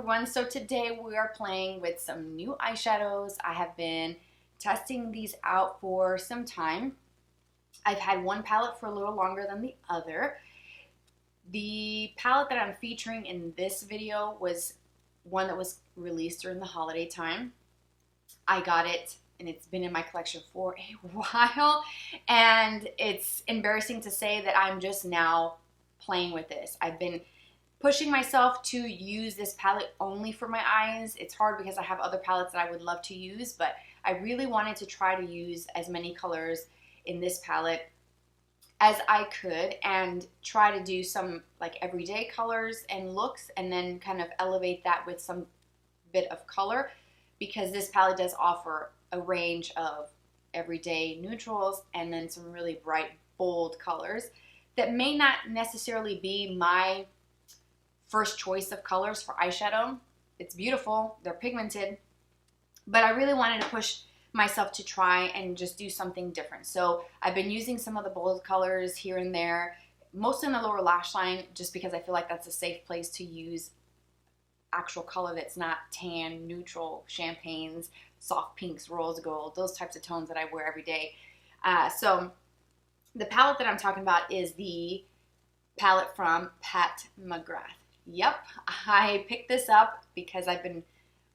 everyone. So today we are playing with some new eyeshadows. I have been testing these out for some time. I've had one palette for a little longer than the other. The palette that I'm featuring in this video was one that was released during the holiday time. I got it and it's been in my collection for a while, and it's embarrassing to say that I'm just now playing with this. I've been pushing myself to use this palette only for my eyes. It's hard because I have other palettes that I would love to use, but I really wanted to try to use as many colors in this palette as I could and try to do some like everyday colors and looks, and then kind of elevate that with some bit of color, because this palette does offer a range of everyday neutrals and then some really bright, bold colors that may not necessarily be my first choice of colors for eyeshadow. It's beautiful, they're pigmented, but I really wanted to push myself to try and just do something different. So I've been using some of the bold colors here and there, mostly in the lower lash line, just because I feel like that's a safe place to use actual color that's not tan, neutral, champagnes, soft pinks, rose gold, those types of tones that I wear every day. So the palette that I'm talking about is the palette from Pat McGrath. Yep, I picked this up because I've been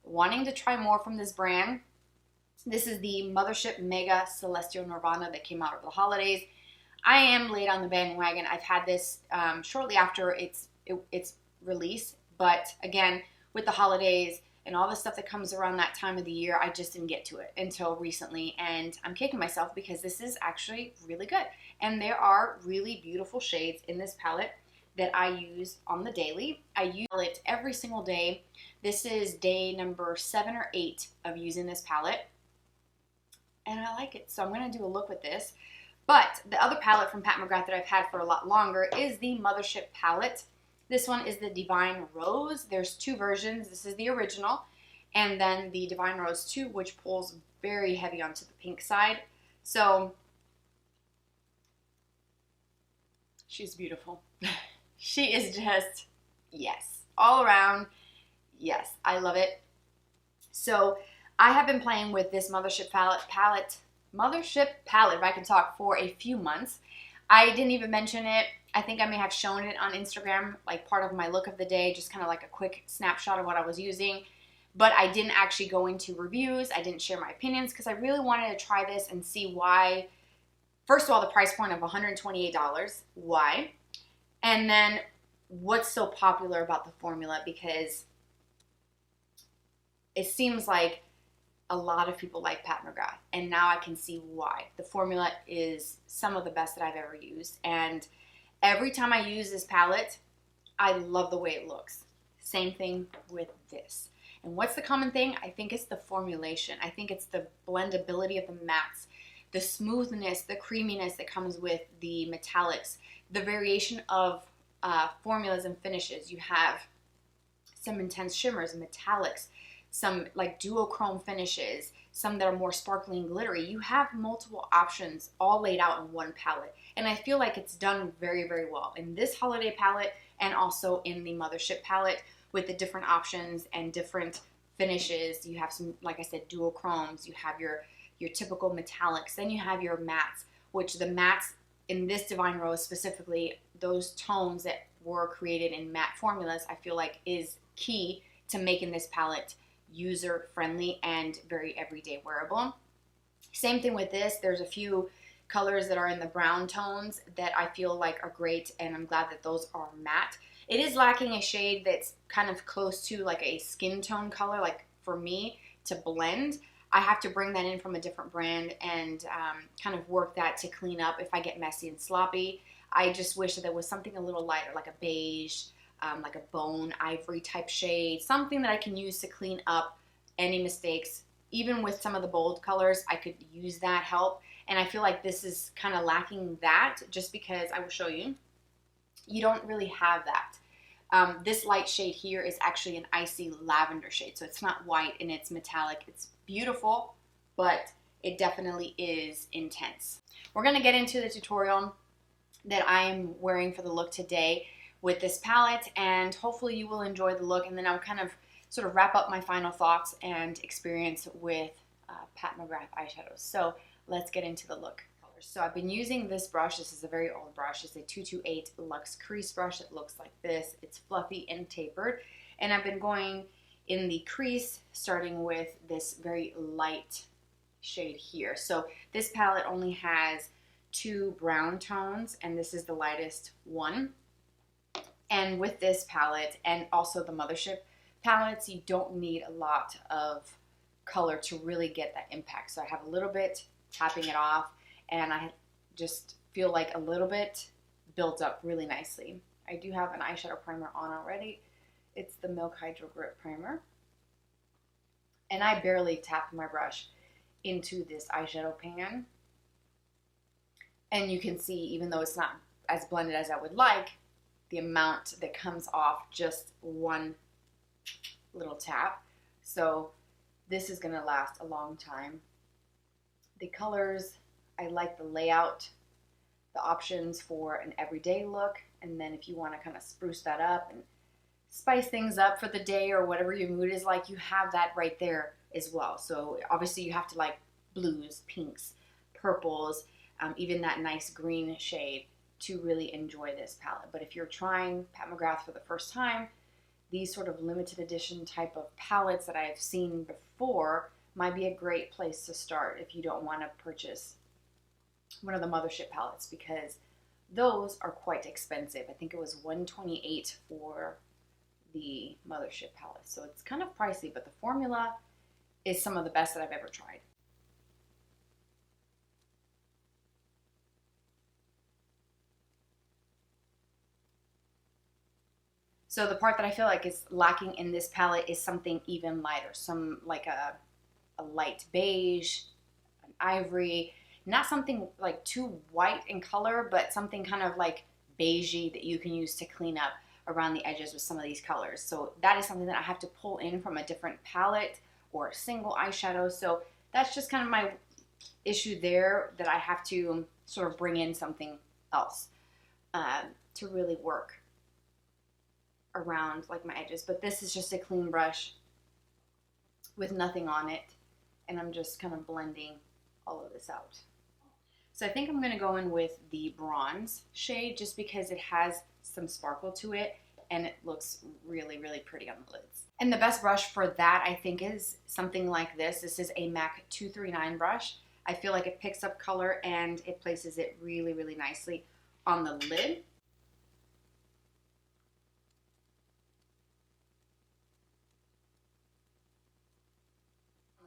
wanting to try more from this brand. This is the Mothership Mega Celestial Nirvana that came out over the holidays. I am late on the bandwagon. I've had this shortly after its release, but again, with the holidays and all the stuff that comes around that time of the year, I just didn't get to it until recently, and I'm kicking myself because this is actually really good. And there are really beautiful shades in this palette that I use on the daily. I use it every single day. This is day number 7 or 8 of using this palette, and I like it. So I'm gonna do a look with this. But the other palette from Pat McGrath that I've had for a lot longer is the Mothership palette. This one is the Divine Rose. There's 2 versions. This is the original, and then the Divine Rose 2, which pulls very heavy onto the pink side. So she's beautiful. She is just, yes, all around, yes, I love it. So I have been playing with this Mothership palette, if I can talk, for a few months. I didn't even mention it. I think I may have shown it on Instagram, like part of my look of the day, just kind of like a quick snapshot of what I was using. But I didn't actually go into reviews. I didn't share my opinions because I really wanted to try this and see why. First of all, the price point of $128, why? And then what's so popular about the formula, because it seems like a lot of people like Pat McGrath, and now I can see why. The formula is some of the best that I've ever used, and every time I use this palette, I love the way it looks. Same thing with this. And what's the common thing? I think it's the formulation. I think it's the blendability of the mattes, the smoothness, the creaminess that comes with the metallics, the variation of formulas and finishes. You have some intense shimmers, metallics, some like duochrome finishes, some that are more sparkly and glittery. You have multiple options all laid out in one palette. And I feel like it's done very, very well in this holiday palette and also in the Mothership palette with the different options and different finishes. You have some, like I said, duochromes. You have your typical metallics. Then you have your mattes, which the mattes in this Divine Rose specifically, those tones that were created in matte formulas, I feel like is key to making this palette user-friendly and very everyday wearable. Same thing with this. There's a few colors that are in the brown tones that I feel like are great, and I'm glad that those are matte. It is lacking a shade that's kind of close to like a skin tone color, like for me to blend. I have to bring that in from a different brand and kind of work that to clean up if I get messy and sloppy. I just wish that there was something a little lighter, like a beige, like a bone ivory type shade, something that I can use to clean up any mistakes. Even with some of the bold colors, I could use that help. And I feel like this is kind of lacking that, just because I will show you. You don't really have that. This light shade here is actually an icy lavender shade, so it's not white and it's metallic. It's beautiful, but it definitely is intense. We're going to get into the tutorial that I am wearing for the look today with this palette, and hopefully you will enjoy the look, and then I'll kind of sort of wrap up my final thoughts and experience with Pat McGrath eyeshadows. So let's get into the look. So I've been using this brush. This is a very old brush. It's a 228 Luxe Crease brush. It looks like this. It's fluffy and tapered. And I've been going in the crease, starting with this very light shade here. So this palette only has 2 brown tones, and this is the lightest one. And with this palette, and also the Mothership palettes, you don't need a lot of color to really get that impact. So I have a little bit, tapping it off, and I just feel like a little bit built up really nicely. I do have an eyeshadow primer on already. It's the Milk Hydro Grip Primer. And I barely tap my brush into this eyeshadow pan. And you can see, even though it's not as blended as I would like, the amount that comes off just one little tap. So this is going to last a long time. The colors, I like the layout, the options for an everyday look, and then if you want to kind of spruce that up and spice things up for the day or whatever your mood is like, you have that right there as well. So obviously you have to like blues, pinks, purples, even that nice green shade to really enjoy this palette. But if you're trying Pat McGrath for the first time, these sort of limited edition type of palettes that I've seen before might be a great place to start if you don't want to purchase one of the Mothership palettes, because those are quite expensive. I think it was $128 for the Mothership palette. So it's kind of pricey, but the formula is some of the best that I've ever tried. So the part that I feel like is lacking in this palette is something even lighter, some like a light beige, an ivory, not something like too white in color, but something kind of like beigey that you can use to clean up around the edges with some of these colors. So that is something that I have to pull in from a different palette or a single eyeshadow. So that's just kind of my issue there, that I have to sort of bring in something else to really work around like my edges. But this is just a clean brush with nothing on it, and I'm just kind of blending all of this out. So I think I'm going to go in with the bronze shade just because it has some sparkle to it and it looks really, really pretty on the lids. And the best brush for that, I think, is something like this. This is a MAC 239 brush. I feel like it picks up color and it places it really, really nicely on the lid.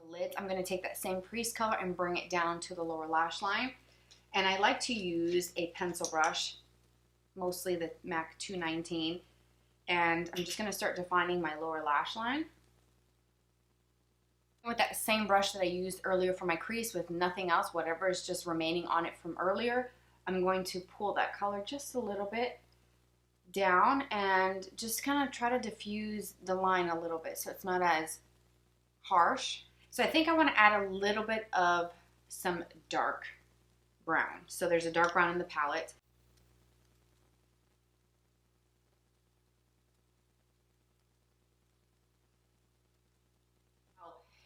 Lids, I'm going to take that same crease color and bring it down to the lower lash line. And I like to use a pencil brush, mostly the MAC 219, and I'm just going to start defining my lower lash line. With that same brush that I used earlier for my crease, with nothing else, whatever is just remaining on it from earlier, I'm going to pull that color just a little bit down and just kind of try to diffuse the line a little bit so it's not as harsh. So I think I want to add a little bit of some dark brown. So there's a dark brown in the palette.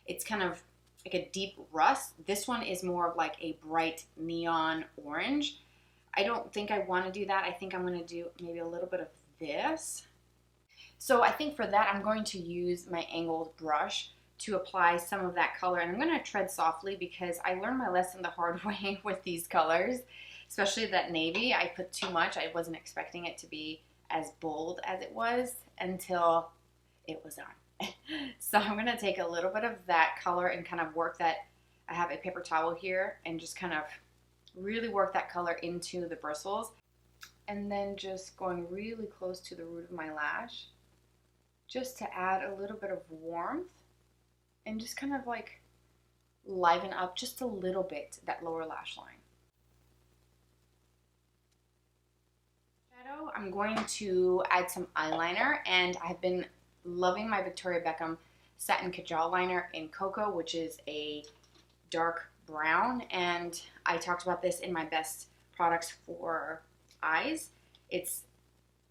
It's kind of like a deep rust. This one is more of like a bright neon orange. I don't think I want to do that. I think I'm going to do maybe a little bit of this. So I think for that I'm going to use my angled brush to apply some of that color, and I'm going to tread softly because I learned my lesson the hard way with these colors, especially that navy. I put too much. I wasn't expecting it to be as bold as it was until it was on. So I'm going to take a little bit of that color and kind of work that. I have a paper towel here and just kind of really work that color into the bristles, and then just going really close to the root of my lash just to add a little bit of warmth and just kind of like liven up just a little bit that lower lash line. Shadow, I'm going to add some eyeliner, and I've been loving my Victoria Beckham Satin Kajal liner in Cocoa, which is a dark brown, and I talked about this in my best products for eyes. It's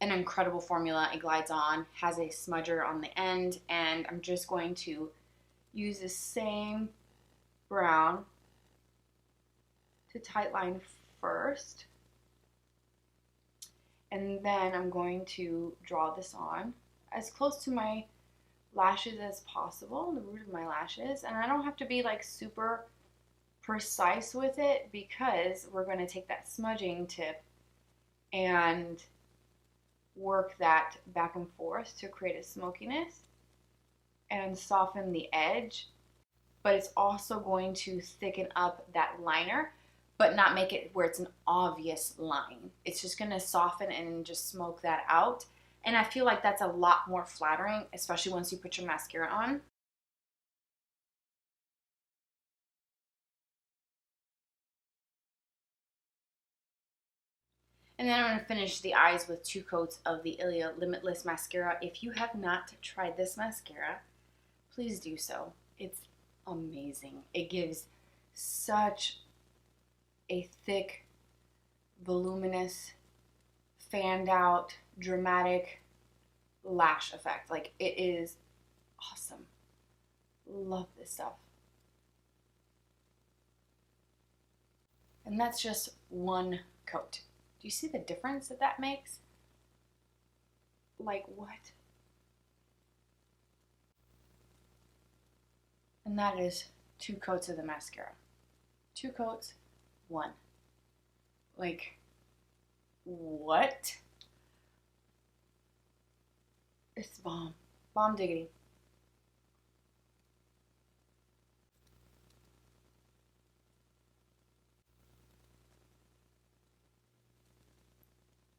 an incredible formula. It glides on, has a smudger on the end, and I'm just going to use the same brown to tightline first. And then I'm going to draw this on as close to my lashes as possible, the root of my lashes. And I don't have to be like super precise with it because we're going to take that smudging tip and work that back and forth to create a smokiness and soften the edge. But it's also going to thicken up that liner, but not make it where it's an obvious line. It's just going to soften and just smoke that out. And I feel like that's a lot more flattering, especially once you put your mascara on. And then I'm going to finish the eyes with 2 coats of the Ilia Limitless Mascara. If you have not tried this mascara, please do so. It's amazing. It gives such a thick, voluminous, fanned out, dramatic lash effect. Like, it is awesome. Love this stuff. And that's just 1 coat. Do you see the difference that that makes? Like, what? And that is 2 coats of the mascara. 2 coats, 1. Like, what? It's bomb. Bomb diggity.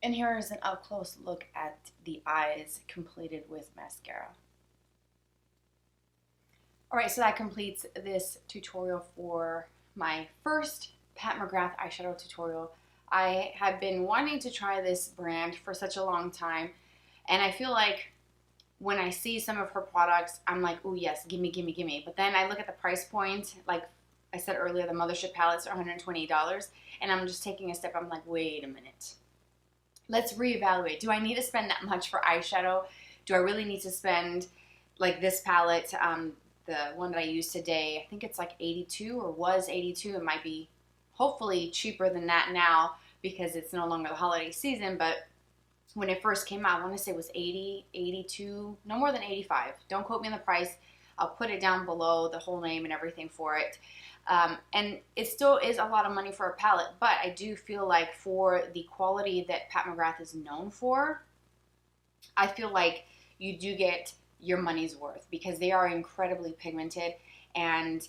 And here is an up-close look at the eyes completed with mascara. Alright, so that completes this tutorial for my first Pat McGrath eyeshadow tutorial. I have been wanting to try this brand for such a long time, and I feel like when I see some of her products, I'm like, oh yes, gimme, gimme, gimme. But then I look at the price point, like I said earlier, the Mothership palettes are $128, and I'm just taking a step, I'm like, wait a minute. Let's reevaluate. Do I need to spend that much for eyeshadow? Do I really need to spend, like this palette, the one that I used today, I think it's like 82 or was 82. It might be hopefully cheaper than that now because it's no longer the holiday season, but when it first came out, I want to say it was 80, 82, no more than 85. Don't quote me on the price. I'll put it down below, the whole name and everything for it. And it still is a lot of money for a palette, but I do feel like for the quality that Pat McGrath is known for, I feel like you do get your money's worth because they are incredibly pigmented, and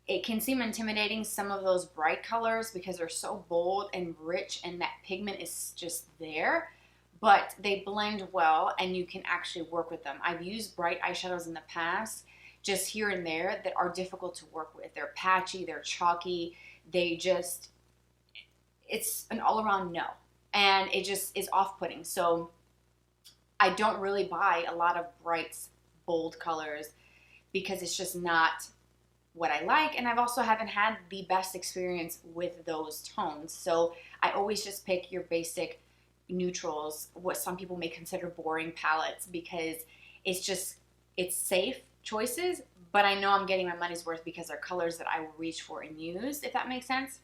it can seem intimidating, some of those bright colors, because they're so bold and rich and that pigment is just there, but they blend well and you can actually work with them. I've used bright eyeshadows in the past, just here and there, that are difficult to work with. They're patchy, they're chalky, it's an all-around no, and it just is off-putting. So I don't really buy a lot of bright, bold colors because it's just not what I like, and I've also haven't had the best experience with those tones. So I always just pick your basic neutrals, what some people may consider boring palettes, because it's safe choices, but I know I'm getting my money's worth because they're colors that I will reach for and use, if that makes sense,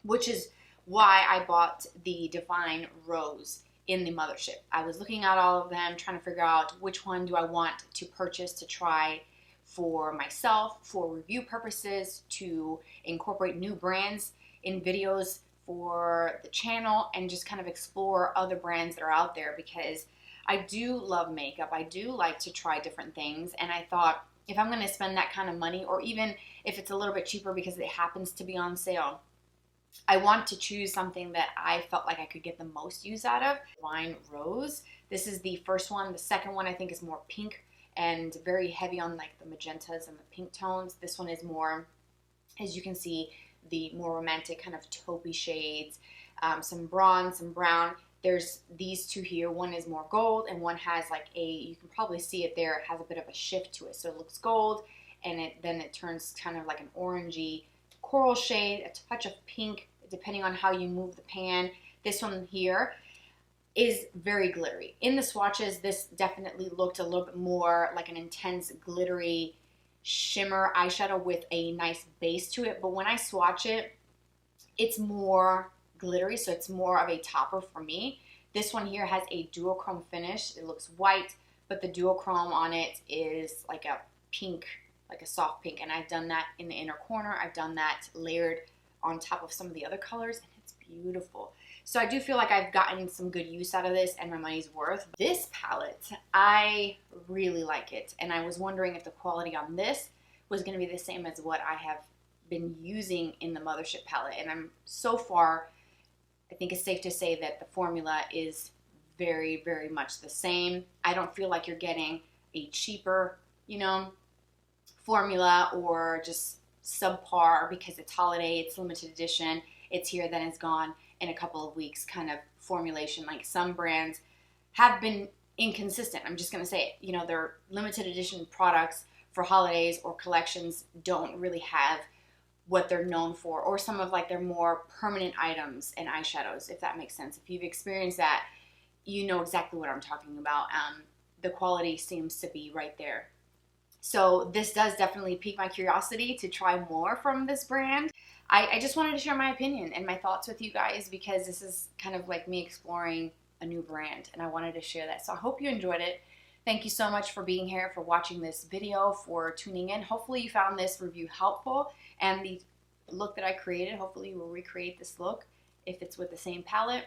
which is why I bought the Divine Rose in the Mothership. I was looking at all of them, trying to figure out which one do I want to purchase to try for myself, for review purposes, to incorporate new brands in videos for the channel, and just kind of explore other brands that are out there, because I do love makeup. I do like to try different things, and I thought if I'm going to spend that kind of money, or even if it's a little bit cheaper because it happens to be on sale, I want to choose something that I felt like I could get the most use out of. Divine Rose. This is the first one. The second one I think is more pink and very heavy on like the magentas and the pink tones. This one is more, as you can see, the more romantic kind of taupey shades, some bronze, some brown. There's these two here. One is more gold and one has like you can probably see it there, it has a bit of a shift to it. So it looks gold and then it turns kind of like an orangey coral shade, a touch of pink, depending on how you move the pan. This one here, is very glittery. In the swatches, this definitely looked a little bit more like an intense glittery shimmer eyeshadow with a nice base to it, but when I swatch it, it's more glittery, so it's more of a topper for me. This one here has a duochrome finish. It looks white, but the duochrome on it is like a pink, like a soft pink, and I've done that in the inner corner. I've done that layered on top of some of the other colors, and it's beautiful. So I do feel like I've gotten some good use out of this and my money's worth. This palette, I really like it, and I was wondering if the quality on this was going to be the same as what I have been using in the Mothership palette, and I'm so far, I think it's safe to say that the formula is very, very much the same. I don't feel like you're getting a cheaper, you know, formula or just subpar because it's holiday, it's limited edition, it's here, then it's gone in a couple of weeks kind of formulation. Like some brands have been inconsistent. I'm just going to say it. You know, their limited edition products for holidays or collections don't really have what they're known for, or some of like their more permanent items and eyeshadows, if that makes sense. If you've experienced that, you know exactly what I'm talking about. The quality seems to be right there. So this does definitely pique my curiosity to try more from this brand. I just wanted to share my opinion and my thoughts with you guys because this is kind of like me exploring a new brand, and I wanted to share that. So I hope you enjoyed it. Thank you so much for being here, for watching this video, for tuning in. Hopefully you found this review helpful, and the look that I created, hopefully you will recreate this look if it's with the same palette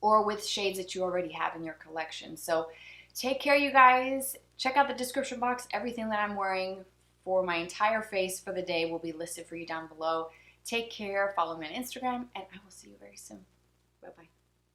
or with shades that you already have in your collection. So take care, you guys. Check out the description box. Everything that I'm wearing for my entire face for the day will be listed for you down below. Take care. Follow me on Instagram, and I will see you very soon. Bye-bye.